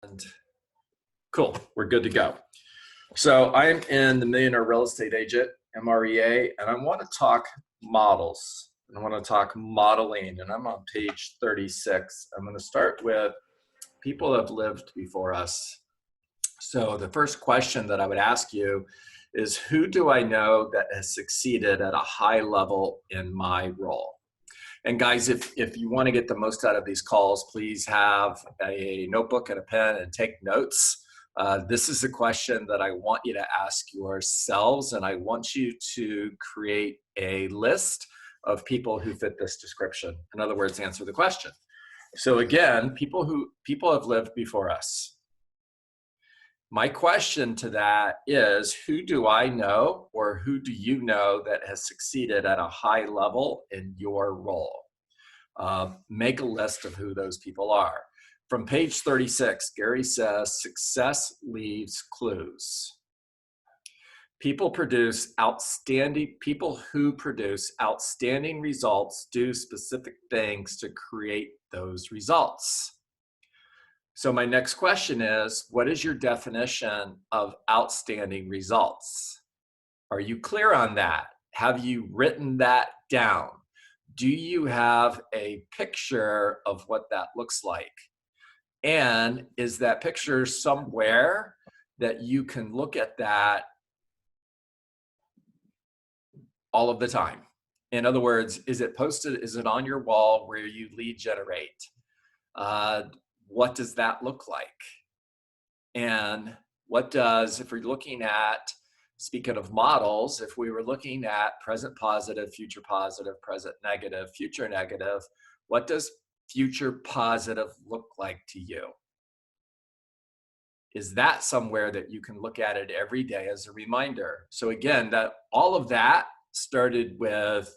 And cool, we're good to go. So I'm in the Millionaire Real Estate Agent, MREA, and I want to talk models. I want to talk modeling, and I'm on page 36. I'm going to start with people that have lived before us. So the first question that I would ask you is, who do I know that has succeeded at a high level in my role? And guys, if you want to get the most out of these calls, please have a notebook and a pen and take notes. This is a question that I want you to ask yourselves, and I want you to create a list of people who fit this description. In other words, answer the question. So again, people have lived before us. My question to that is, who do I know, or who do you know that has succeeded at a high level in your role? Make a list of who those people are. From page 36, Gary says, success leaves clues. People who produce outstanding results do specific things to create those results. So my next question is, what is your definition of outstanding results? Are you clear on that? Have you written that down? Do you have a picture of what that looks like? And is that picture somewhere that you can look at that all of the time? In other words, is it posted? Is it on your wall where you lead generate? What does that look like? And what does, if we're looking at, speaking of models, if we were looking at present positive, present negative, future negative, what does future positive look like to you? Is that somewhere that you can look at it every day as a reminder? So again, that all of that started with,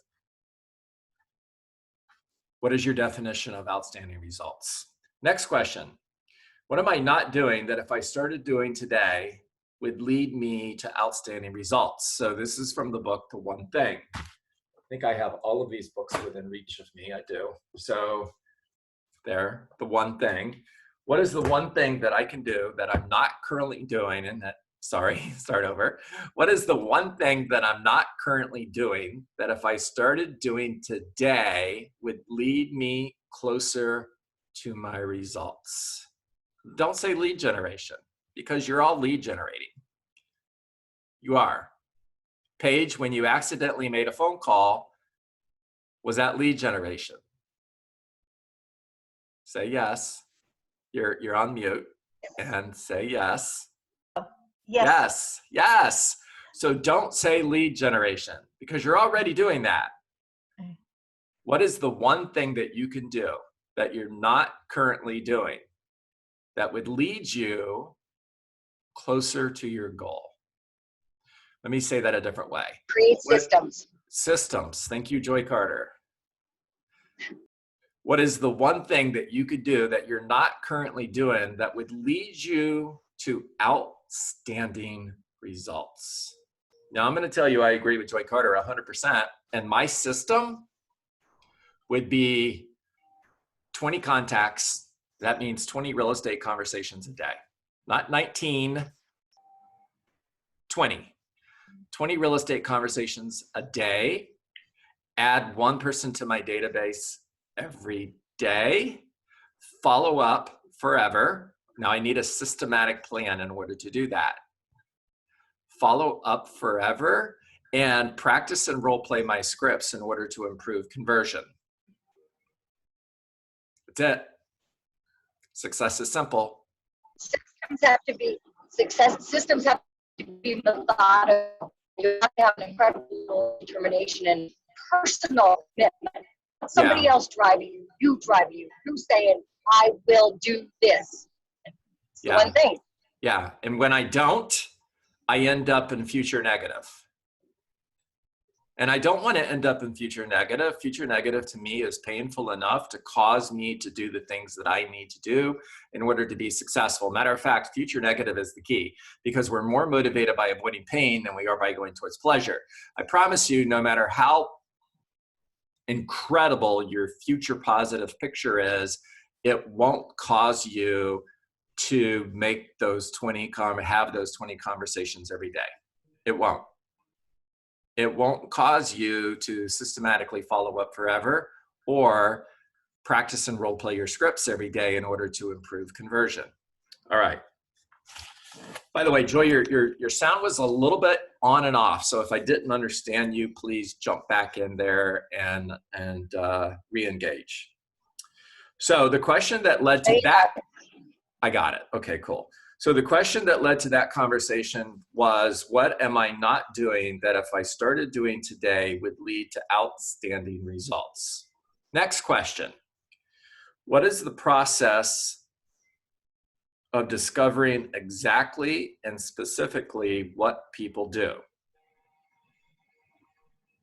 what is your definition of outstanding results? Next question. What am I not doing that if I started doing today would lead me to outstanding results? So this is from the book, The One Thing. I think I have all of these books within reach of me. I do. So there, The One Thing. What is the one thing that I can do that I'm not currently doing? And that, sorry, start over. What is the one thing that I'm not currently doing that if I started doing today would lead me closer to my results? Don't say lead generation, because you're all lead generating. You are. Paige, when you accidentally made a phone call, was that lead generation? Say yes. You're on mute, and say yes. Yes. Yes. Yes. So don't say lead generation, because you're already doing that. What is the one thing that you can do that you're not currently doing that would lead you closer to your goal? Let me say that a different way. Create systems. Systems. Thank you, Joy Carter. What is the one thing that you could do that you're not currently doing that would lead you to outstanding results? Now, I'm going to tell you I agree with Joy Carter 100%. And my system would be 20 contacts. That means 20 real estate conversations a day. Not 19, 20. 20 real estate conversations a day. Add one person to my database every day. Follow up forever. Now I need a systematic plan in order to do that. Follow up forever and practice and role play my scripts in order to improve conversion. That's it. Success is simple. Systems have to be methodical. You have to have an incredible determination and personal commitment. Not somebody else driving you, you saying, I will do this. It's the one thing. Yeah, and when I don't, I end up in future negative. And I don't want to end up in future negative. Future negative to me is painful enough to cause me to do the things that I need to do in order to be successful. Matter of fact, future negative is the key, because we're more motivated by avoiding pain than we are by going towards pleasure. I promise you, no matter how incredible your future positive picture is, it won't cause you to make those have those 20 conversations every day. It won't. It won't cause you to systematically follow up forever or practice and role play your scripts every day in order to improve conversion. All right. By the way, Joy, your sound was a little bit on and off. So if I didn't understand you, please jump back in there and re-engage. So the question that led to that, I got it. Okay, cool. So the question that led to that conversation was, what am I not doing that if I started doing today would lead to outstanding results? Next question. What is the process of discovering exactly and specifically what people do?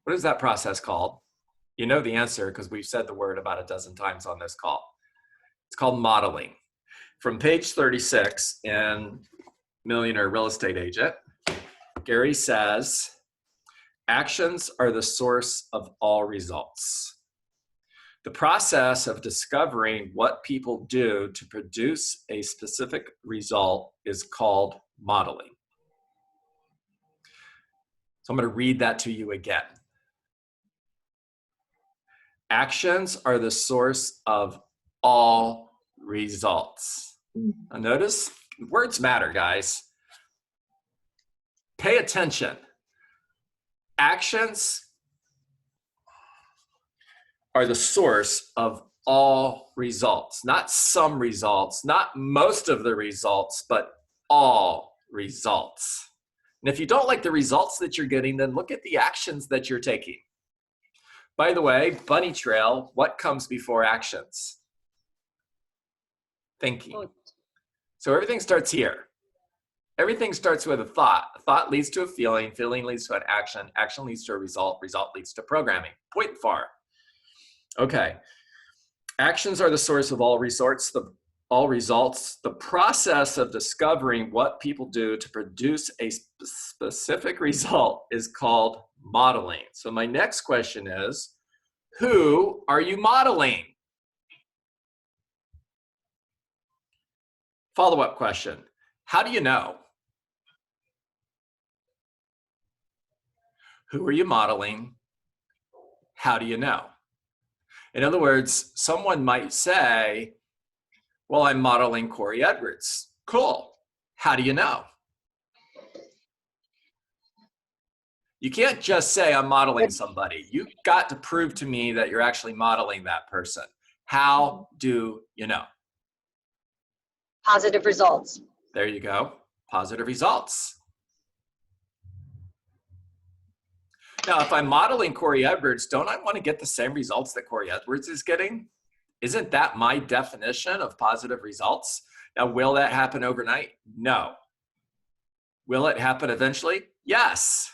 What is that process called? You know the answer because we've said the word about a dozen times on this call. It's called modeling. From page 36 in Millionaire Real Estate Agent, Gary says, actions are the source of all results. The process of discovering what people do to produce a specific result is called modeling. So I'm going to read that to you again. Actions are the source of all results. Now notice, words matter, guys. Pay attention. Actions are the source of all results, not some results, not most of the results, but all results. And if you don't like the results that you're getting, then look at the actions that you're taking. By the way, bunny trail, what comes before actions? Thinking. So everything starts here. Everything starts with a thought. A thought leads to a feeling. Feeling leads to an action. Action leads to a result. Result leads to programming. Point far. Okay. Actions are the source of all results. The process of discovering what people do to produce a specific result is called modeling. So my next question is, who are you modeling? Follow-up question. How do you know? Who are you modeling? How do you know? In other words, someone might say, well, I'm modeling Corey Edwards. Cool. How do you know? You can't just say I'm modeling somebody. You've got to prove to me that you're actually modeling that person. How do you know? Positive results. There you go. Positive results. Now, if I'm modeling Corey Edwards, don't I want to get the same results that Corey Edwards is getting? Isn't that my definition of positive results? Now, will that happen overnight? No. Will it happen eventually? Yes.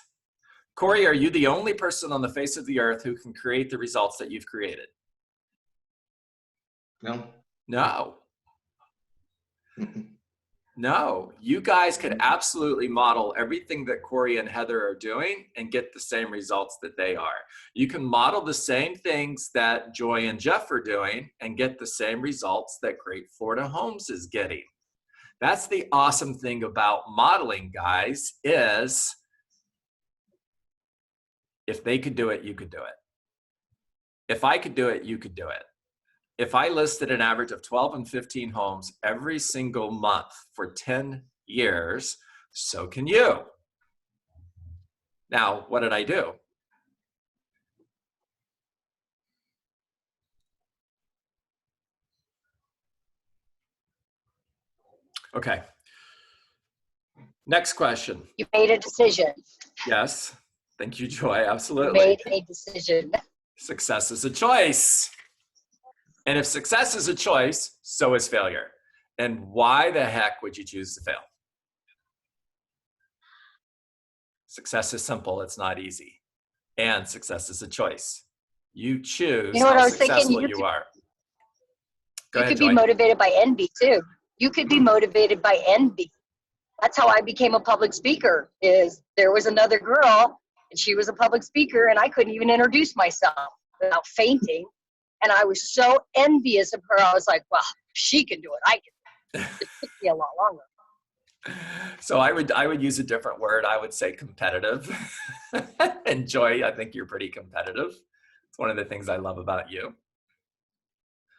Corey, are you the only person on the face of the earth who can create the results that you've created? No. No. No, you guys could absolutely model everything that Corey and Heather are doing and get the same results that they are. You can model the same things that Joy and Jeff are doing and get the same results that Great Florida Homes is getting. That's the awesome thing about modeling, guys, is if they could do it, you could do it. If I could do it, you could do it. If I listed an average of 12 and 15 homes every single month for 10 years, so can you. Now, what did I do? Okay. Next question. You made a decision. Yes. Thank you, Joy. Absolutely. You made a decision. Success is a choice. And if success is a choice, so is failure. And why the heck would you choose to fail? Success is simple. It's not easy. And success is a choice. You choose how successful you are. Go ahead, you could Joy. be motivated by envy too. You could be motivated by envy. That's how I became a public speaker. Is there was another girl and she was a public speaker and I couldn't even introduce myself without fainting. And I was so envious of her. I was like, well, she can do it. I can. It took me a lot longer. So I would use a different word. I would say competitive. And Joy, I think you're pretty competitive. It's one of the things I love about you.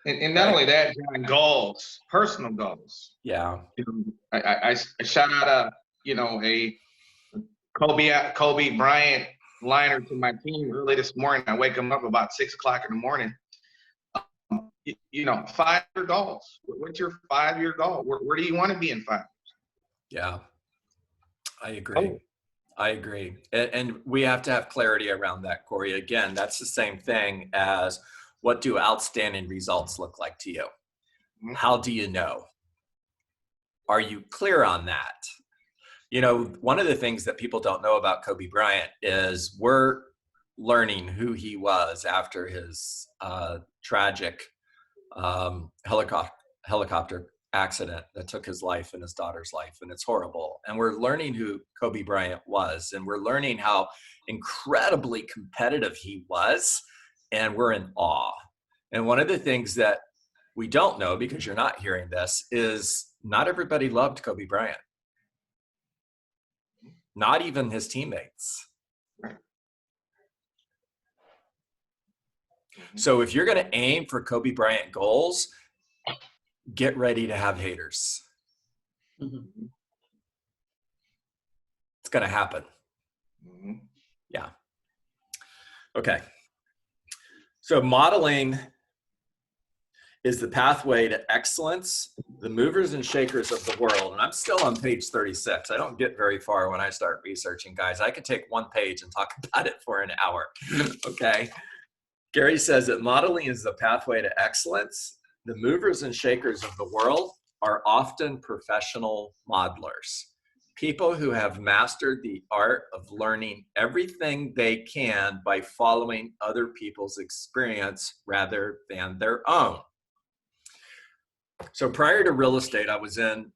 And not only that, John, goals, personal goals. Yeah. I shout out a Kobe Bryant liner to my team early this morning. I wake them up about 6 o'clock in the morning. 5-year goals. What's your 5-year goal? Where do you want to be in 5 years? Yeah, I agree. I agree. And we have to have clarity around that, Corey. Again, that's the same thing as what do outstanding results look like to you? How do you know? Are you clear on that? One of the things that people don't know about Kobe Bryant is we're learning who he was after his tragic helicopter accident that took his life and his daughter's life, and it's horrible. And we're learning who Kobe Bryant was, and we're learning how incredibly competitive he was, and we're in awe. And one of the things that we don't know, because you're not hearing this, is not everybody loved Kobe Bryant. Not even his teammates. So if you're going to aim for Kobe Bryant goals, get ready to have haters. Mm-hmm. It's going to happen. Yeah. Okay. So modeling is the pathway to excellence, the movers and shakers of the world. And I'm still on page 36. I don't get very far when I start researching, guys. I could take one page and talk about it for an hour. Okay. Gary says that modeling is the pathway to excellence. The movers and shakers of the world are often professional modelers, people who have mastered the art of learning everything they can by following other people's experience rather than their own. So prior to real estate, I was in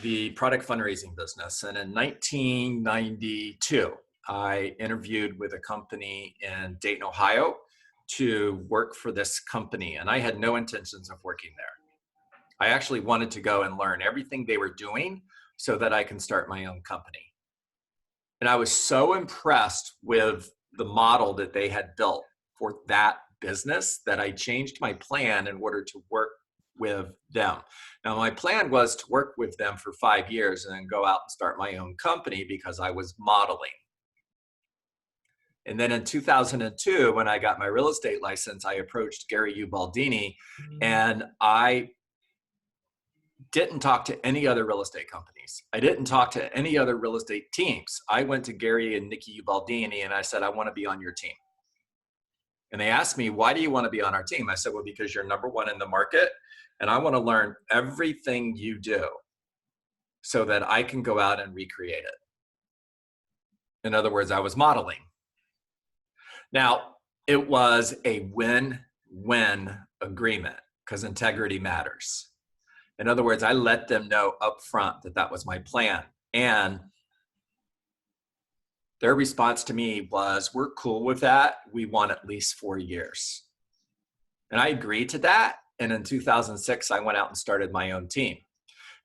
the product fundraising business. And in 1992, I interviewed with a company in Dayton, Ohio to work for this company. And I had no intentions of working there. I actually wanted to go and learn everything they were doing so that I can start my own company. And I was so impressed with the model that they had built for that business that I changed my plan in order to work with them. Now, my plan was to work with them for 5 years and then go out and start my own company because I was modeling. And then in 2002, when I got my real estate license, I approached Gary Ubaldini, and I didn't talk to any other real estate companies. I didn't talk to any other real estate teams. I went to Gary and Nikki Ubaldini and I said, I want to be on your team. And they asked me, why do you want to be on our team? I said, well, because you're number one in the market and I want to learn everything you do so that I can go out and recreate it. In other words, I was modeling. Now, it was a win-win agreement because integrity matters. In other words, I let them know up front that that was my plan. And their response to me was, we're cool with that. We want at least 4 years. And I agreed to that. And in 2006, I went out and started my own team.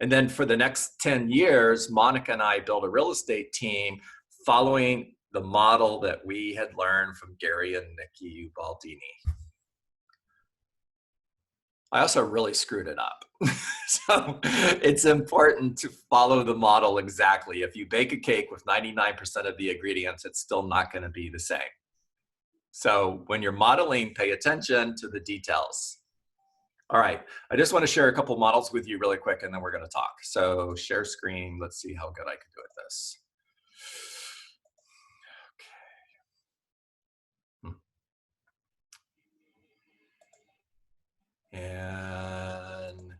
And then for the next 10 years, Monica and I built a real estate team following the model that we had learned from Gary and Nikki Ubaldini. I also really screwed it up. So it's important to follow the model exactly. If you bake a cake with 99% of the ingredients, it's still not going to be the same. So when you're modeling, pay attention to the details. All right, I just want to share a couple models with you really quick and then we're going to talk. So share screen, let's see how good I can do at this. Okay. And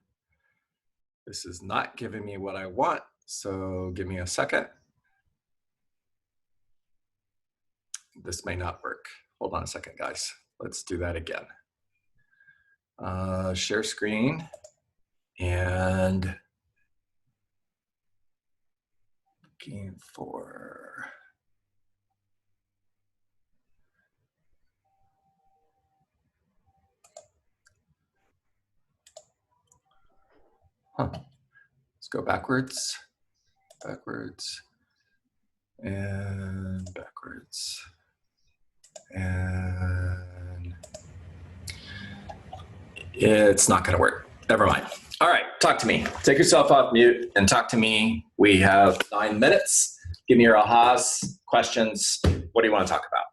this is not giving me what I want, so give me a second. This may not work. Hold on a second, guys. Let's do that again. Share screen and looking for. Let's go backwards, backwards, and backwards. And it's not going to work. Never mind. All right, talk to me. Take yourself off mute and talk to me. We have 9 minutes. Give me your ahas, questions. What do you want to talk about?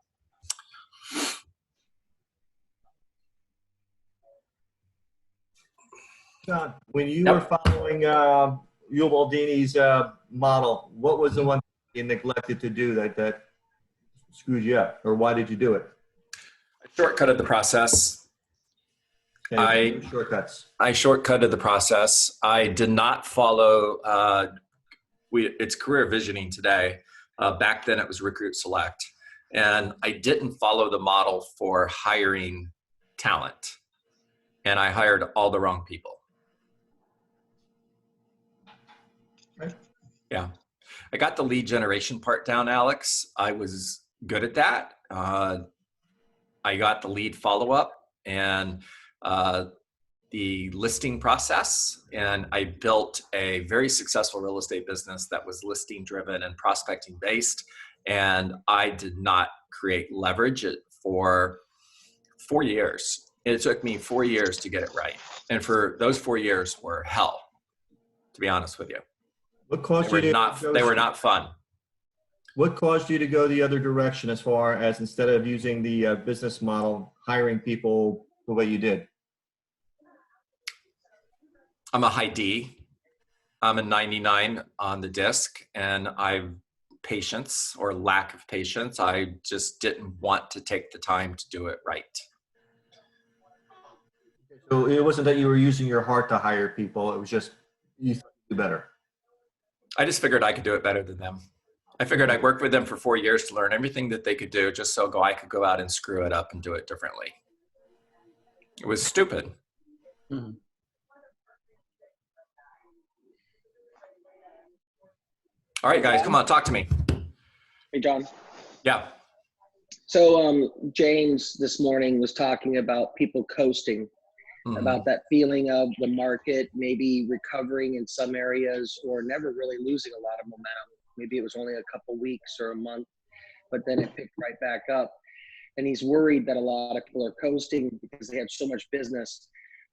John, when you were following Ubaldini's model, what was the one you neglected to do that screwed you up, or why did you do it? I shortcutted the process. Shortcuts. I shortcutted the process. I did not follow. It's career visioning today. Back then, it was Recruit Select, and I didn't follow the model for hiring talent, and I hired all the wrong people. Right. Yeah, I got the lead generation part down, Alex. I was good at that. I got the lead follow-up and the listing process, and I built a very successful real estate business that was listing driven and prospecting based, and I did not create leverage for 4 years. It took me 4 years to get it right, and for those 4 years were hell, to be honest with you. What caused They were not fun. What caused you to go the other direction, as far as instead of using the business model, hiring people the way you did? I'm a high D. I'm a 99 on the disc, and I've patience or lack of patience. I just didn't want to take the time to do it right. So it wasn't that you were using your heart to hire people. It was just you thought you could do better. I just figured I could do it better than them. I figured I'd worked with them for 4 years to learn everything that they could do, just so I could go out and screw it up and do it differently. It was stupid. Mm-hmm. All right, guys, come on, talk to me. Hey, John. Yeah. So James this morning was talking about people coasting, about that feeling of the market maybe recovering in some areas or never really losing a lot of momentum. Maybe it was only a couple weeks or a month, but then it picked right back up. And he's worried that a lot of people are coasting because they have so much business,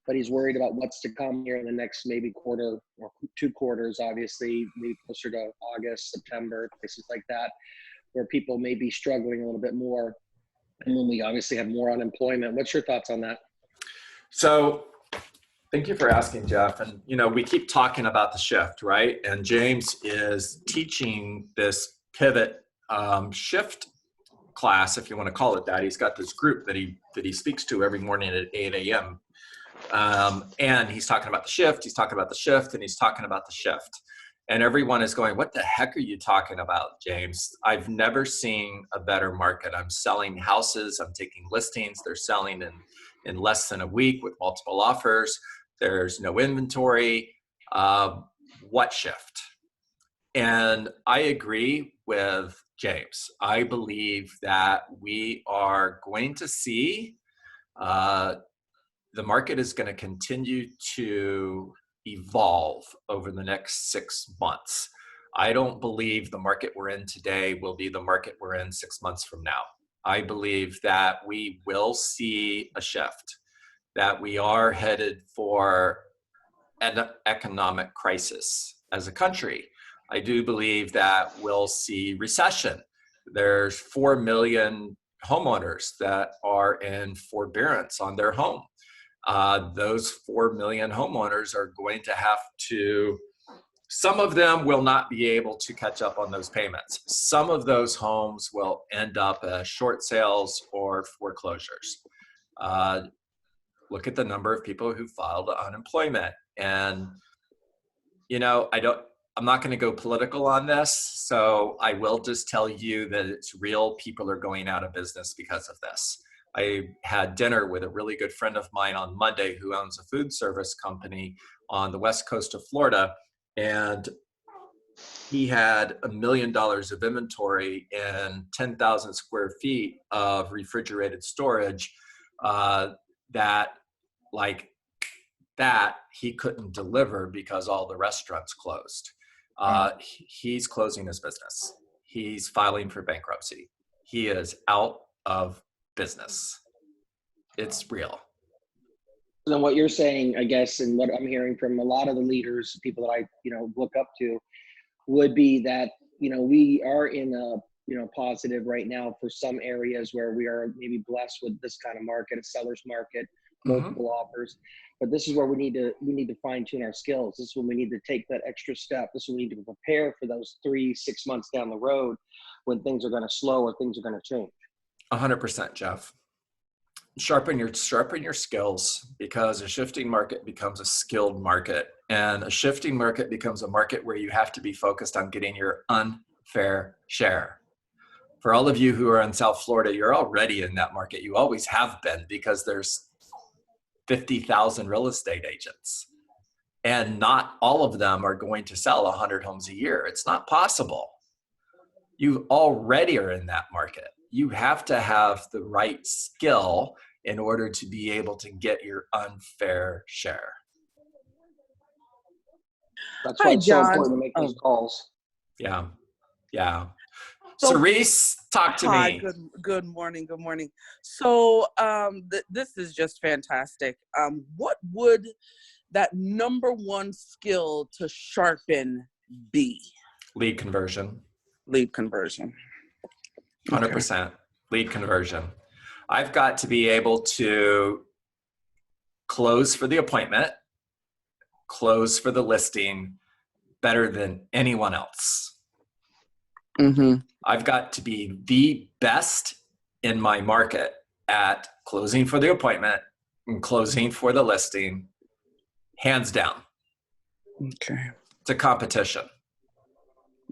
but he's worried about what's to come here in the next maybe quarter or 2 quarters, obviously, maybe closer to August, September, places like that, where people may be struggling a little bit more. And when we obviously have more unemployment. What's your thoughts on that? So thank you for asking, Jeff. And, we keep talking about the shift, right? And James is teaching this pivot shift class, if you want to call it that. He's got this group that he speaks to every morning at 8 a.m. And he's talking about the shift, he's talking about the shift, and he's talking about the shift. And everyone is going, what the heck are you talking about, James? I've never seen a better market. I'm selling houses, I'm taking listings, they're selling in less than a week with multiple offers. There's no inventory. What shift? And I agree with James. I believe that we are going to see the market is going to continue to evolve over the next 6 months. I don't believe the market we're in today will be the market we're in 6 months from now. I believe that we will see a shift, that we are headed for an economic crisis as a country. I do believe that we'll see recession. There's 4 million homeowners that are in forbearance on their home. Those 4 million homeowners are going to have to, some of them will not be able to catch up on those payments. Some of those homes will end up as short sales or foreclosures. Look at the number of people who filed unemployment. And, I'm not going to go political on this, so I will just tell you that it's real. People are going out of business because of this. I had dinner with a really good friend of mine on Monday who owns a food service company on the west coast of Florida, and he had $1 million of inventory and 10,000 square feet of refrigerated storage. That's that, he couldn't deliver because all the restaurants closed. He's closing his business. He's filing for bankruptcy. He is out of business. It's real. Then what you're saying, I guess, and what I'm hearing from a lot of the leaders, people that I, look up to, would be that, we are in a, positive right now for some areas where we are maybe blessed with this kind of market, a seller's market, multiple offers. But this is where we need to fine tune our skills. This is when we need to take that extra step. This is when we need to prepare for those 3-6 months down the road when things are going to slow or things are going to change. 100%, Jeff. Sharpen your skills, because a shifting market becomes a skilled market, and a shifting market becomes a market where you have to be focused on getting your unfair share. For all of you who are in South Florida, you're already in that market. You always have been, because there's 50,000 real estate agents, and not all of them are going to sell 100 homes a year. It's not possible. You already are in that market. You have to have the right skill in order to be able to get your unfair share. That's why it's so important to make those calls. Yeah. Yeah. So, Cerise, talk to hi, me. Good morning. Good morning. So this is just fantastic. What would that number one skill to sharpen be? Lead conversion. Lead conversion. 100%. Lead conversion. I've got to be able to close for the appointment, close for the listing better than anyone else. Mm-hmm. I've got to be the best in my market at closing for the appointment and closing for the listing, hands down. Okay. It's a competition.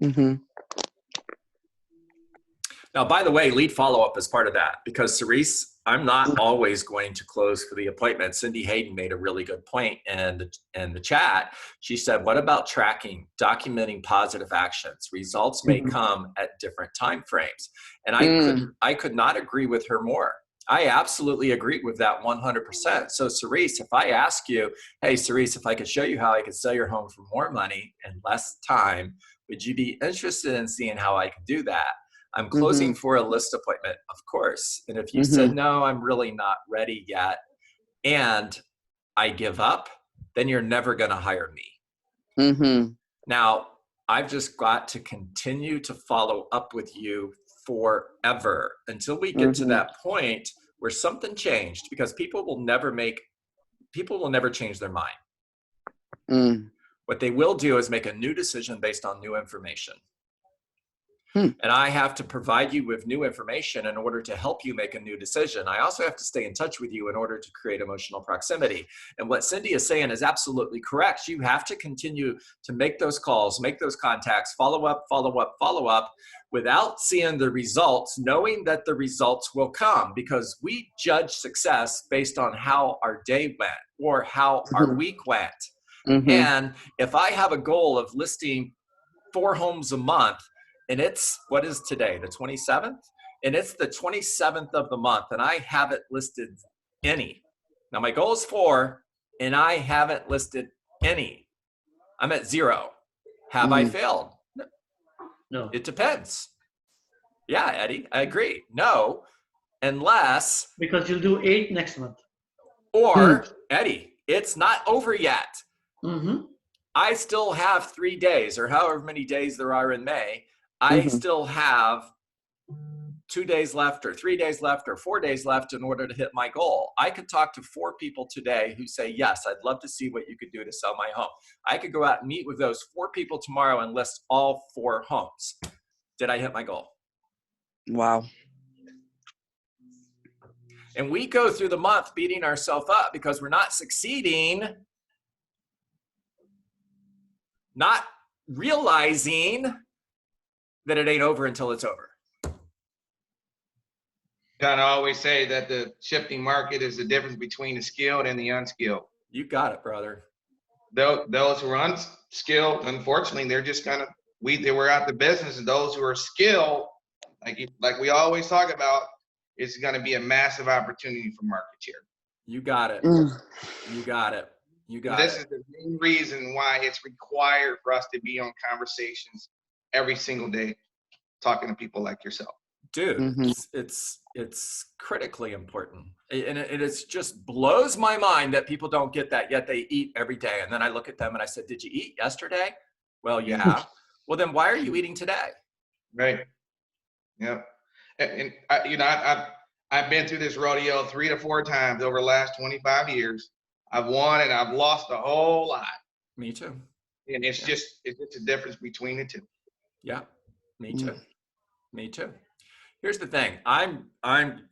Mm-hmm. Now, by the way, lead follow-up is part of that, because Cerise, I'm not always going to close for the appointment. Cindy Hayden made a really good point in the chat. She said, what about tracking, documenting positive actions? Results may come at different time frames. And I could not agree with her more. I absolutely agree with that 100%. So Cerise, if I ask you, hey, Cerise, if I could show you how I could sell your home for more money and less time, would you be interested in seeing how I could do that? I'm closing for a list appointment, of course. And if you said, no, I'm really not ready yet, and I give up, then you're never going to hire me. Now, I've just got to continue to follow up with you forever until we get to that point where something changed, because people will never change their mind. What they will do is make a new decision based on new information. And I have to provide you with new information in order to help you make a new decision. I also have to stay in touch with you in order to create emotional proximity. And what Cindy is saying is absolutely correct. You have to continue to make those calls, make those contacts, follow up, without seeing the results, knowing that the results will come, because we judge success based on how our day went or how our week went. And if I have a goal of listing 4 homes a month, and it's, what is today, the 27th? And it's the 27th of the month, and I haven't listed any. Now, my goal is 4, and I haven't listed any. I'm at 0. Have I failed? No. It depends. Yeah, Eddie, I agree. No, unless. Because you'll do 8 next month. Or, Eddie, it's not over yet. Mm-hmm. I still have 3 days, or however many days there are in May. I still have 2 days left, or 3 days left, or 4 days left in order to hit my goal. I could talk to 4 people today who say, yes, I'd love to see what you could do to sell my home. I could go out and meet with those 4 people tomorrow and list all 4 homes. Did I hit my goal? Wow. And we go through the month beating ourselves up because we're not succeeding, not realizing that it ain't over until it's over. Kind of always say that the shifting market is the difference between the skilled and the unskilled. You got it, brother. Those who are unskilled, unfortunately, they're just kind of, they were out the business, and those who are skilled, like we always talk about, it's going to be a massive opportunity for market share. You got it. You got it. You And got this it. is the main reason why it's required for us to be on conversations every single day, talking to people like yourself. Dude, Mhm. it's critically important. And it just blows my mind that people don't get that, yet they eat every day. And then I look at them and I said, did you eat yesterday? Well, yeah. Well, then why are you eating today? Right. Yep. And I, you know, I've been through this rodeo 3 to 4 times over the last 25 years. I've won and I've lost a whole lot. Me too. And it's Yeah. just a difference between the two. Yeah, me Mm. too. Me too. Here's the thing. I'm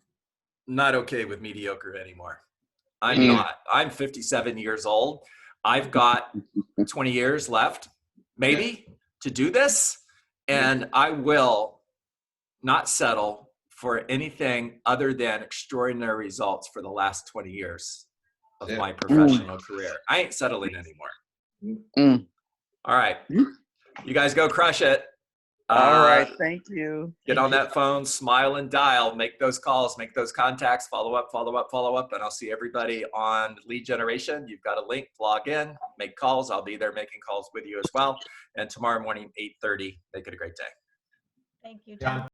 not okay with mediocre anymore. I'm Mm. not. I'm 57 years old. I've got 20 years left, maybe, to do this. And I will not settle for anything other than extraordinary results for the last 20 years of That's my it. professional career. I ain't settling anymore. Mm. All right. You guys go crush it. All right. Thank you. Get on that phone, smile and dial, make those calls, make those contacts, follow up, and I'll see everybody on lead generation. You've got a link, log in, make calls. I'll be there making calls with you as well. And tomorrow morning, 8:30, make it a great day. Thank you, John. John.